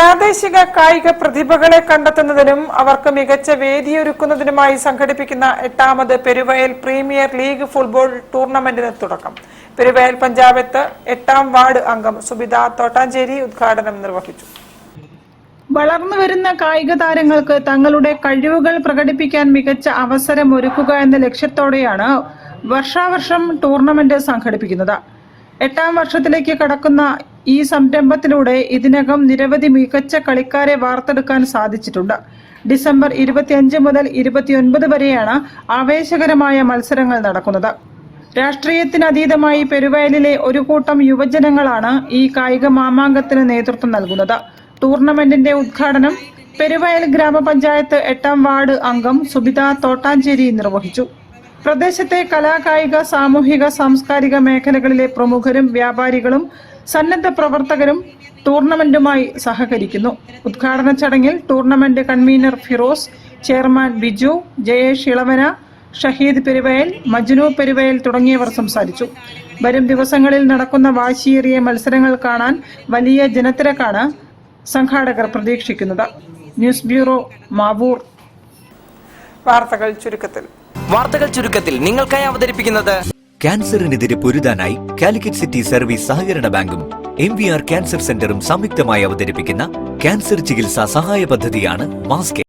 പ്രാദേശിക കായിക പ്രതിഭകളെ കണ്ടെത്തുന്നതിനും അവർക്ക് മികച്ച വേദിയൊരുക്കുന്നതിനുമായി സംഘടിപ്പിക്കുന്ന 8ാമത് പെരുവയൽ പ്രീമിയർ ലീഗ് ഫുട്ബോൾ ടൂർണമെന്റിന് തുടക്കം. പെരുവയൽ പഞ്ചായത്ത് 8ാം വാർഡ് അംഗം സുബിത തോട്ടാഞ്ചേരി ഉദ്ഘാടനം നിർവഹിച്ചു. വളർന്നുവരുന്ന കായിക താരങ്ങൾക്ക് തങ്ങളുടെ കഴിവുകൾ പ്രകടിപ്പിക്കാൻ മികച്ച അവസരം ഒരുക്കുക എന്ന ലക്ഷ്യത്തോടെയാണ് വർഷാവർഷം ടൂർണമെന്റ് സംഘടിപ്പിക്കുന്നത്. 8ാം വർഷത്തിലേക്ക് കടക്കുന്ന ഈ സംരംഭത്തിലൂടെ ഇതിനകം നിരവധി മികച്ച കളിക്കാരെ വാർത്തെടുക്കാൻ സാധിച്ചിട്ടുണ്ട്. ഡിസംബർ 25 മുതൽ 29 വരെയാണ് ആവേശകരമായ മത്സരങ്ങൾ നടക്കുന്നത്. രാഷ്ട്രീയത്തിനതീതമായി പെരുവയലിലെ ഒരു കൂട്ടം യുവജനങ്ങളാണ് ഈ കായിക മാമാങ്കത്തിന് നേതൃത്വം നൽകുന്നത്. ടൂർണമെന്റിന്റെ ഉദ്ഘാടനം പെരുവയൽ ഗ്രാമപഞ്ചായത്ത് 8ാം വാർഡ് അംഗം സുബിത തോട്ടാഞ്ചേരി നിർവഹിച്ചു. പ്രദേശത്തെ കലാകായിക സാമൂഹിക സാംസ്കാരിക മേഖലകളിലെ പ്രമുഖരും വ്യാപാരികളും സന്നദ്ധ പ്രവർത്തകരും ടൂർണമെന്റുമായി സഹകരിക്കുന്നു. ഉദ്ഘാടന ചടങ്ങിൽ tournament convener Firoz, chairman Biju, Jayesh Elavana, Shaheed Peruvayal, Majnu Peruvayal തുടങ്ങിയവർ സംസാരിച്ചു. വരും ദിവസങ്ങളിൽ നടക്കുന്ന വാശിയേറിയ മത്സരങ്ങൾ കാണാൻ വലിയ ജനത്തിരക്കാണ് സംഘാടകർ പ്രതീക്ഷിക്കുന്നത്. News bureau, Mavoor. വാർത്തകൾ ചുരുക്കത്തിൽ നിങ്ങൾക്കായി അവതരിപ്പിക്കുന്നത് ക്യാൻസറിനെതിരെ പൊരുതാനായി കാലിക്കറ്റ് സിറ്റി സർവീസ് സഹകരണ ബാങ്കും MVR ക്യാൻസർ സെന്ററും സംയുക്തമായി അവതരിപ്പിക്കുന്ന ക്യാൻസർ ചികിത്സാ സഹായ പദ്ധതിയാണ് മാസ്ക്.